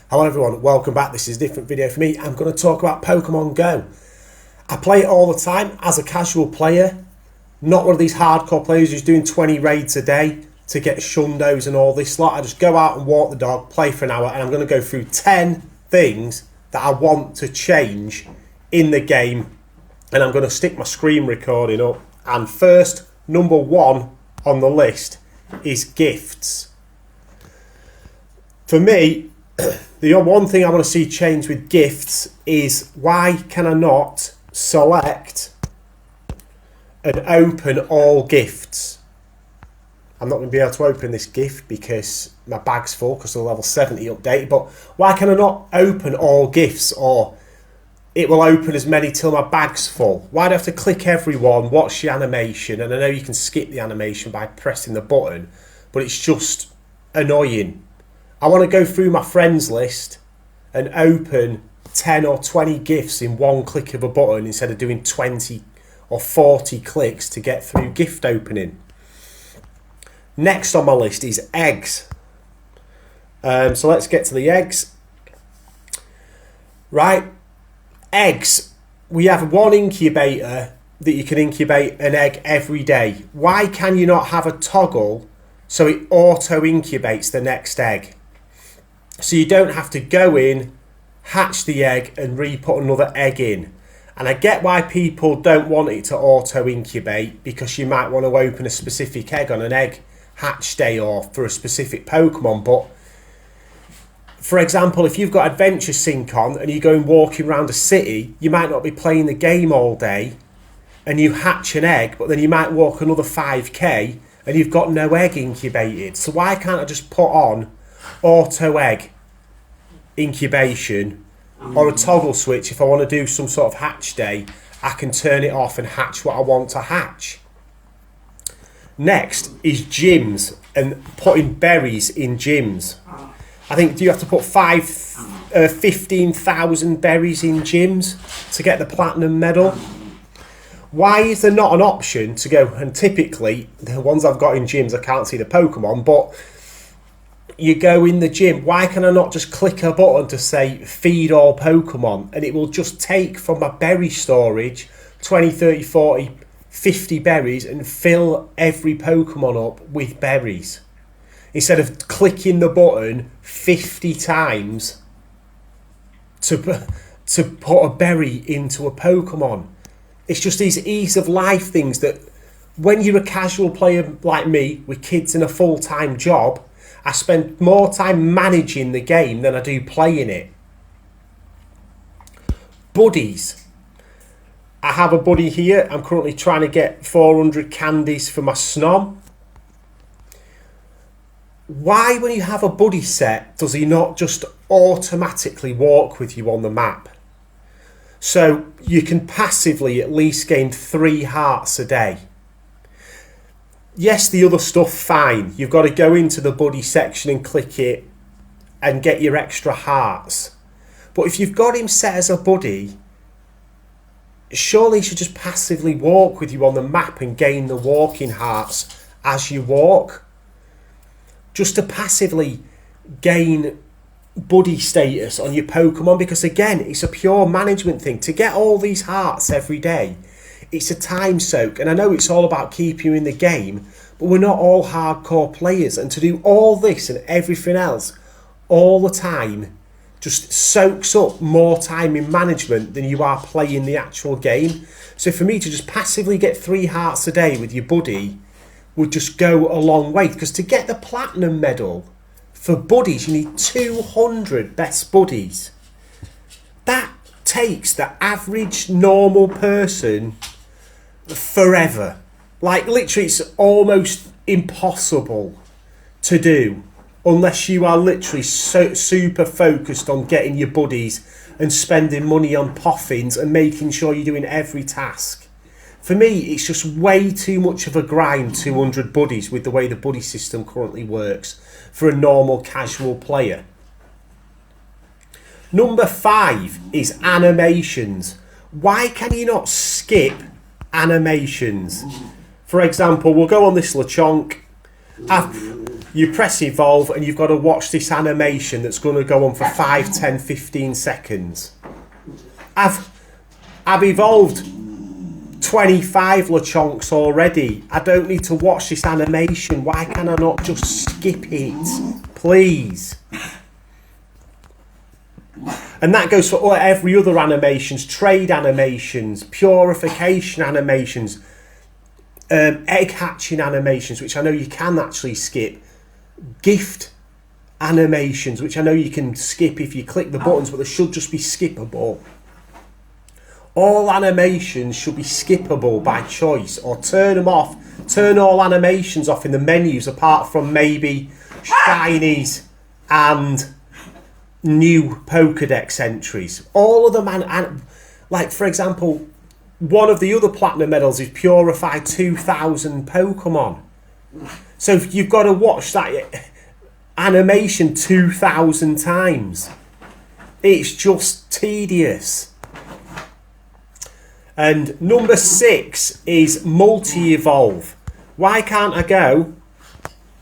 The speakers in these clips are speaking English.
Hello everyone, welcome back. This is a different video for me. I'm going to talk about Pokemon Go. I play it all the time as a casual player, not one of these hardcore players who's doing 20 raids a day to get shundos and all this lot. I just go out and walk the dog, play for an hour, and I'm going to go through 10 things that I want to change in the game, and I'm going to stick my screen recording up. And first, number one on the list is gifts. For me, the one thing I want to see change with gifts is why can I not select and open all gifts? I'm not going to be able to open this gift because my bag's full because of the level 70 update, but why can I not open all gifts, or it will open as many till my bag's full? Why do I have to click every one, watch the animation? And I know you can skip the animation by pressing the button, but it's just annoying. I want to go through my friends list and open 10 or 20 gifts in one click of a button instead of doing 20 or 40 clicks to get through gift opening. Next on my list is eggs. So let's get to the eggs. Right, eggs. We have one incubator that you can incubate an egg every day. Why can you not have a toggle so it auto incubates the next egg? So you don't have to go in, hatch the egg and re-put another egg in. And I get why people don't want it to auto incubate, because you might want to open a specific egg on an egg hatch day or for a specific Pokemon. But for example, if you've got Adventure Sync on and you're going walking around a city, you might not be playing the game all day and you hatch an egg, but then you might walk another 5k and you've got no egg incubated. So why can't I just put on auto egg incubation or a toggle switch? If I want to do some sort of hatch day, I can turn it off and hatch what I want to hatch. Next is gyms and putting berries in gyms. I think, do you have to put 15,000 berries in gyms to get the platinum medal? Why is there not an option to go, and typically the ones I've got in gyms, I can't see the Pokemon, but you go in the gym, why can I not just click a button to say feed all Pokemon, and it will just take from my berry storage 20, 30, 40, 50 berries and fill every Pokemon up with berries, instead of clicking the button 50 times to put a berry into a Pokemon. It's just these ease of life things that when you're a casual player like me with kids and a full-time job, I spend more time managing the game than I do playing it. Buddies. I have a buddy here. I'm currently trying to get 400 candies for my Snom. Why, when you have a buddy set, does he not just automatically walk with you on the map? So you can passively at least gain 3 hearts a day. Yes, the other stuff, fine. You've got to go into the buddy section and click it and get your extra hearts. But if you've got him set as a buddy, surely he should just passively walk with you on the map and gain the walking hearts as you walk. Just to passively gain buddy status on your Pokemon, because again, it's a pure management thing. To get all these hearts every day, it's a time soak, and I know it's all about keeping you in the game, but we're not all hardcore players, and to do all this and everything else all the time just soaks up more time in management than you are playing the actual game. So for me to just passively get 3 hearts a day with your buddy would just go a long way, because to get the platinum medal for buddies, you need 200 best buddies. That takes the average normal person forever. Like, literally, it's almost impossible to do unless you are literally so super focused on getting your buddies and spending money on poffins and making sure you're doing every task. For me, it's just way too much of a grind, 200 buddies, with the way the buddy system currently works for a normal casual player. Number 5 is animations. Why can you not skip animations? For example, we'll go on this Lechonk. You press evolve and you've got to watch this animation that's going to go on for 5, 10, 15 seconds. I've evolved 25 Lechonks already. I don't need to watch this animation. Why can I not just skip it? Please. And that goes for every other animations, trade animations, purification animations, egg hatching animations, which I know you can actually skip, gift animations, which I know you can skip if you click the buttons, but they should just be skippable. All animations should be skippable by choice, or turn them off. Turn all animations off in the menus, apart from maybe shinies and new Pokédex entries. All of them, and like for example, one of the other platinum medals is purify 2,000 Pokemon. So you've got to watch that animation 2,000 times. It's just tedious. And number 6 is multi-evolve. Why can't I go,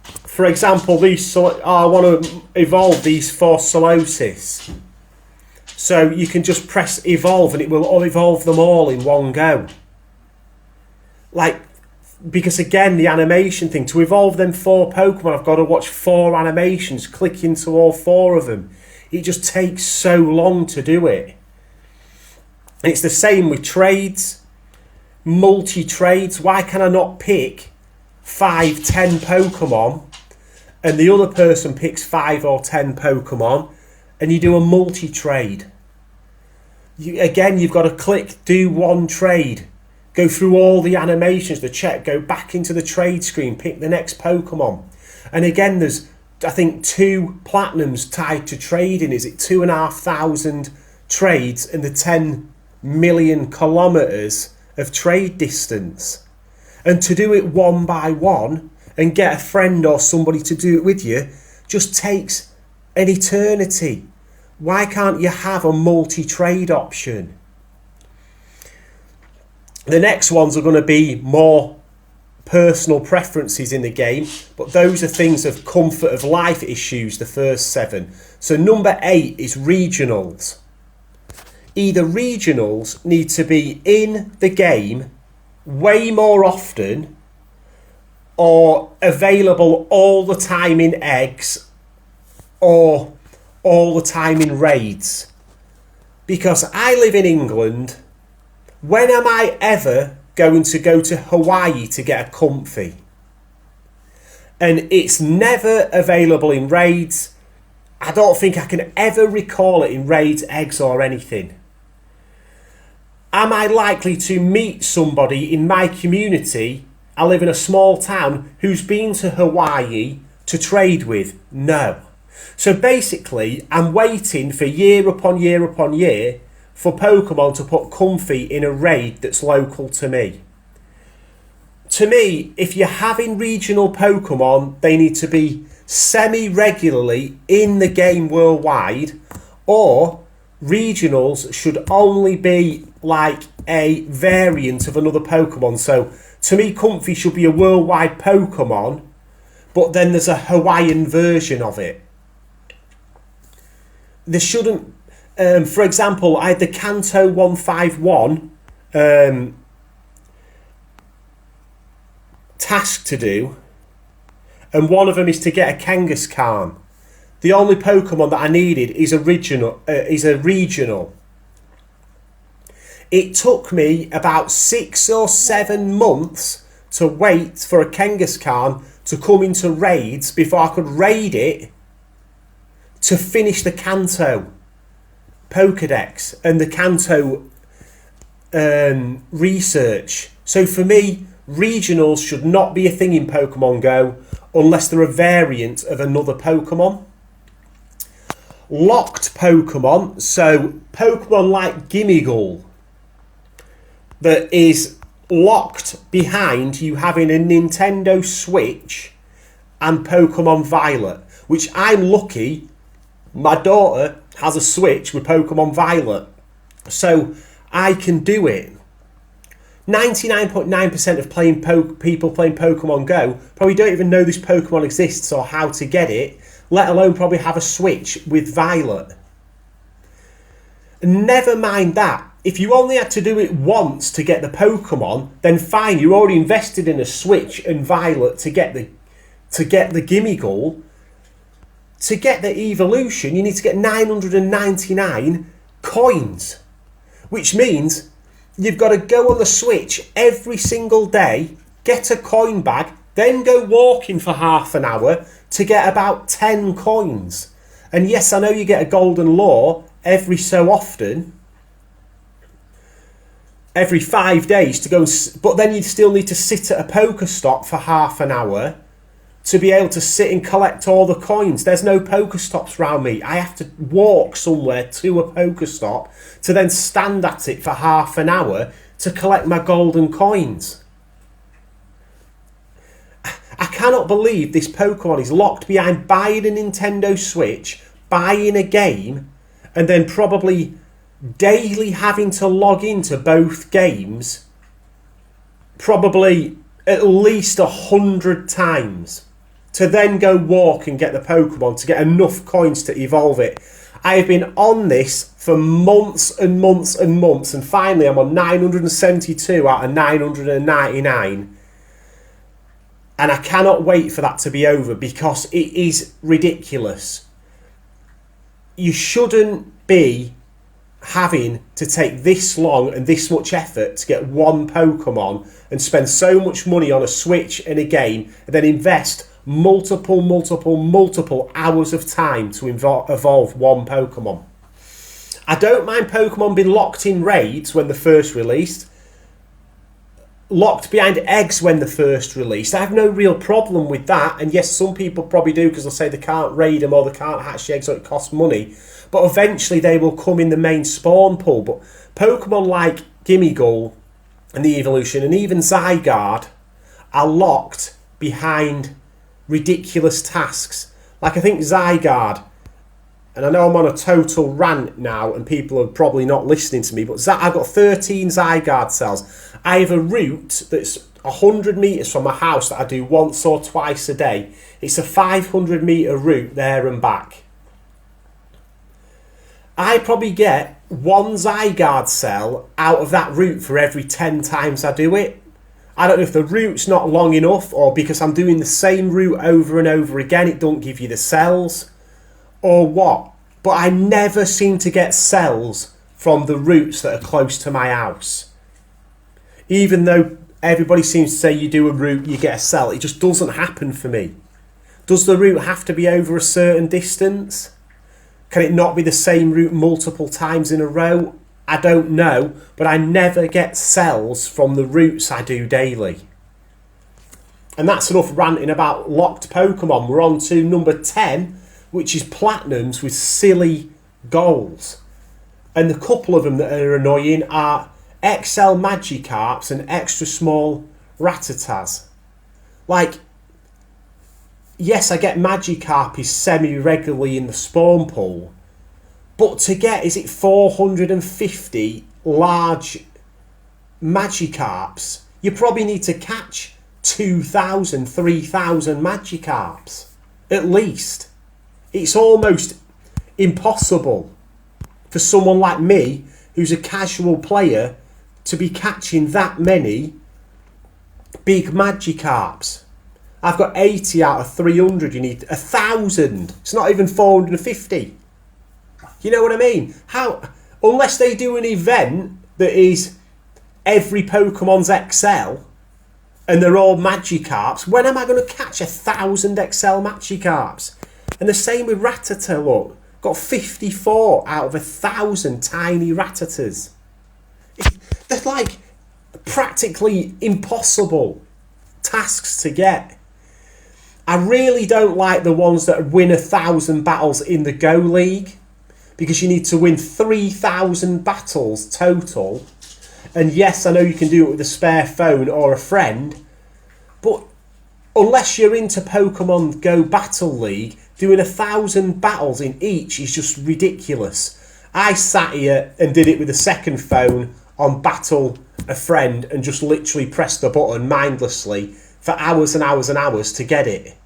for example, I want to evolve these for Solosis. So you can just press evolve and it will evolve them all in one go. Like, because again, the animation thing, to evolve them 4 Pokemon, I've got to watch 4 animations, click into all 4 of them. It just takes so long to do it. And it's the same with trades, multi-trades. Why can I not pick 5, 10 Pokemon and the other person picks 5 or 10 Pokemon and you do a multi-trade? Again, you've got to click, do one trade, go through all the animations, the check, go back into the trade screen, pick the next Pokemon. And again, there's, I think, 2 platinums tied to trading. Is it 2,500 trades and the 10 million kilometers of trade distance? And to do it one by one and get a friend or somebody to do it with you just takes an eternity. Why can't you have a multi-trade option? The next ones are going to be more personal preferences in the game, but those are things of comfort of life issues, the first 7. So number 8 is regionals. Either regionals need to be in the game way more often or available all the time in eggs or all the time in raids. Because I live in England, when am I ever going to go to Hawaii to get a comfy? And it's never available in raids. I don't think I can ever recall it in raids, eggs or anything. Am I likely to meet somebody in my community, I live in a small town, who's been to Hawaii to trade with? No. So basically, I'm waiting for year upon year upon year for Pokemon to put comfy in a raid that's local to me. To me, if you're having regional Pokemon, they need to be semi-regularly in the game worldwide, or regionals should only be like a variant of another Pokemon. So to me, Comfy should be a worldwide Pokemon, but then there's a Hawaiian version of it. There shouldn't, for example, I had the Kanto 151 task to do, and one of them is to get a Kangaskhan. The only Pokemon that I needed is a regional. It took me about 6 or 7 months to wait for a Kangaskhan to come into raids before I could raid it to finish the Kanto Pokédex and the Kanto research. So for me, regionals should not be a thing in Pokemon Go unless they're a variant of another Pokemon. Locked Pokemon, so Pokemon like Gimmighoul that is locked behind you having a Nintendo Switch and Pokemon Violet, which I'm lucky my daughter has a Switch with Pokemon Violet, so I can do it. 99.9% of people playing Pokemon Go probably don't even know this Pokemon exists or how to get it, let alone probably have a Switch with Violet. And never mind that. If you only had to do it once to get the Pokemon, then fine, you already invested in a Switch and Violet to get the Gimmighoul. To get the evolution, you need to get 999 coins, which means you've got to go on the Switch every single day, get a coin bag, then go walking for half an hour to get about 10 coins. And yes, I know you get a golden lure every so often, every 5 days to go, but then you still need to sit at a Pokestop for half an hour to be able to sit and collect all the coins. There's no Pokestops around me. I have to walk somewhere to a Pokestop to then stand at it for half an hour to collect my golden coins. I cannot believe this Pokemon is locked behind buying a Nintendo Switch, buying a game, and then probably daily having to log into both games probably at least 100 times to then go walk and get the Pokemon to get enough coins to evolve it. I have been on this for months and months and months, and finally I'm on 972 out of 999, and I cannot wait for that to be over because it is ridiculous. You shouldn't be having to take this long and this much effort to get one Pokemon and spend so much money on a Switch and a game and then invest multiple hours of time to evolve one Pokemon. I don't mind Pokemon being locked in raids when they're first released, locked behind eggs when they're first released. I have no real problem with that, and yes, some people probably do because they'll say they can't raid them or they can't hatch the eggs or it costs money, but eventually they will come in the main spawn pool. But Pokemon like Gimmighoul and the evolution and even Zygarde are locked behind ridiculous tasks. Like I think Zygarde, and I know I'm on a total rant now and people are probably not listening to me, but I've got 13 Zygarde cells. I have a route that's 100 metres from my house that I do once or twice a day. It's a 500 metre route there and back. I probably get one Zygarde cell out of that route for every 10 times I do it. I don't know if the route's not long enough or because I'm doing the same route over and over again, it don't give you the cells or what. But I never seem to get cells from the routes that are close to my house. Even though everybody seems to say you do a route, you get a cell, it just doesn't happen for me. Does the route have to be over a certain distance? Can it not be the same route multiple times in a row? I don't know, but I never get cells from the routes I do daily. And that's enough ranting about locked Pokemon. We're on to number 10, which is Platinums with silly goals. And the couple of them that are annoying are XL Magikarps and extra small Rattatas. Like, yes, I get Magikarp is semi-regularly in the spawn pool, but to get, is it 450 large Magikarps, you probably need to catch 2,000, 3,000 Magikarps, at least. It's almost impossible for someone like me, who's a casual player, to be catching that many big Magikarps. I've got 80 out of 300, you need 1,000. It's not even 450. You know what I mean? How, unless they do an event that is every Pokemon's XL and they're all Magikarps, when am I going to catch 1,000 XL Magikarps? And the same with Rattata, look. Got 54 out of 1,000 tiny Rattatas. They're like practically impossible tasks to get. I really don't like the ones that win 1,000 battles in the Go League, because you need to win 3,000 battles total. And yes, I know you can do it with a spare phone or a friend, but unless you're into Pokemon Go Battle League, doing 1,000 battles in each is just ridiculous. I sat here and did it with a second phone on Battle a Friend and just literally press the button mindlessly for hours and hours and hours to get it.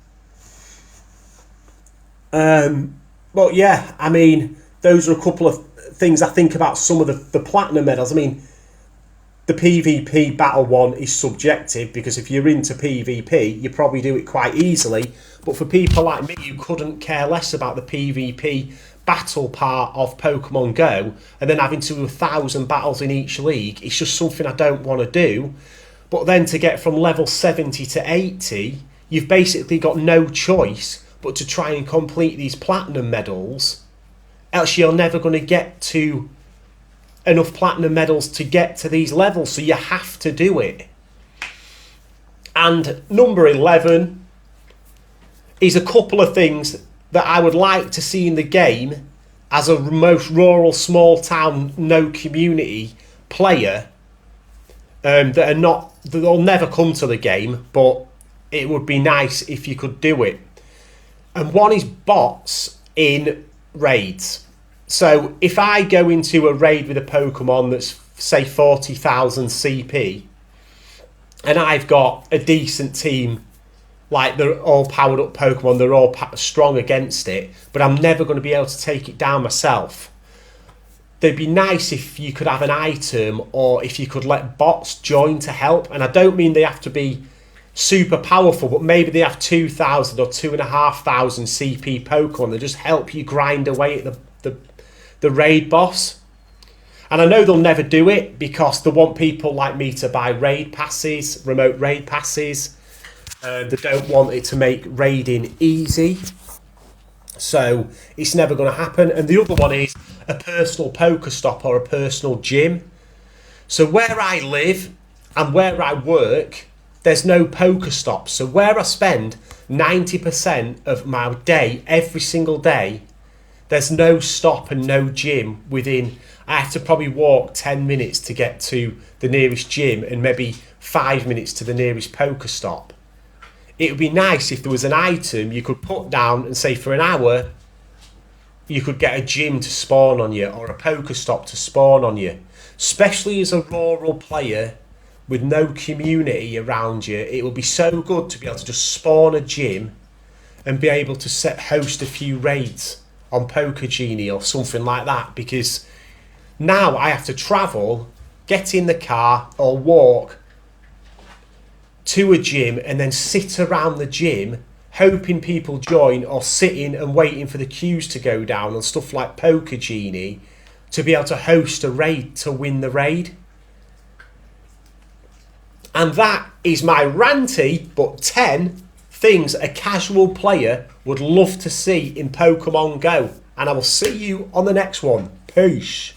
But yeah, I mean, those are a couple of things I think about some of the platinum medals. I mean, the PvP battle one is subjective, because if you're into PvP, you probably do it quite easily. But for people like me who couldn't care less about the PvP battle part of Pokemon Go, and then having to do 1,000 battles in each league, it's just something I don't want to do. But then to get from level 70 to 80, you've basically got no choice but to try and complete these platinum medals, else you're never going to get to enough platinum medals to get to these levels, so you have to do it. And number 11 is a couple of things that I would like to see in the game as a most rural, small town, no community player, that'll never come to the game, but it would be nice if you could do it. And one is bots in raids. So if I go into a raid with a Pokemon that's, say, 40,000 CP, and I've got a decent team, like they're all powered up Pokemon, they're all strong against it, but I'm never going to be able to take it down myself. It'd be nice if you could have an item, or if you could let bots join to help. And I don't mean they have to be super powerful, but maybe they have 2,000 or 2,500 CP Pokemon that just help you grind away at the raid boss. And I know they'll never do it because they want people like me to buy raid passes, remote raid passes. They don't want it to make raiding easy. So it's never going to happen. And the other one is a personal Pokestop or a personal gym. So where I live and where I work, there's no Pokestop. So where I spend 90% of my day, every single day, there's no stop and no gym within. I have to probably walk 10 minutes to get to the nearest gym, and maybe 5 minutes to the nearest Pokestop. It would be nice if there was an item you could put down and say for an hour you could get a gym to spawn on you or a Pokestop to spawn on you. Especially as a rural player with no community around you, it would be so good to be able to just spawn a gym and be able to host a few raids on Pokegenie or something like that, because now I have to travel, get in the car or walk to a gym and then sit around the gym hoping people join, or sitting and waiting for the queues to go down on stuff like Pokegenie to be able to host a raid to win the raid. And that is my ranty but 10 things a casual player would love to see in Pokemon Go. And I will see you on the next one. Peace.